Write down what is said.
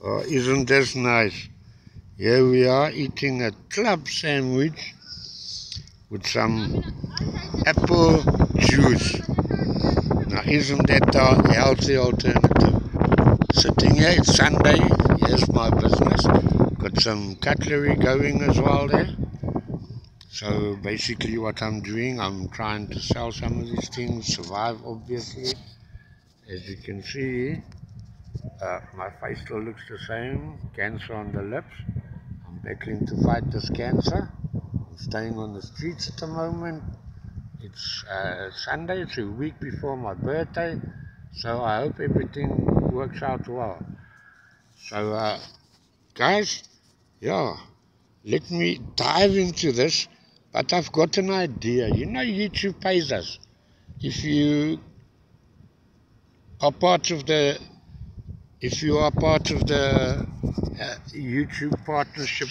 Oh, isn't this nice? Here we are eating a club sandwich with some apple juice. Now, isn't that a healthy alternative? Sitting here, it's Sunday. Here's my business. Got some cutlery going as well there. So basically what I'm doing, I'm trying to sell some of these things, survive obviously. As you can see, my face still looks the same, cancer on the lips. I'm battling to fight this cancer. I'm staying on the streets at the moment. It's Sunday, it's a week before my birthday, so I hope everything works out well. So guys, yeah, let me dive into this, but I've got an idea. You know, YouTube pays us. If you are part of the YouTube partnership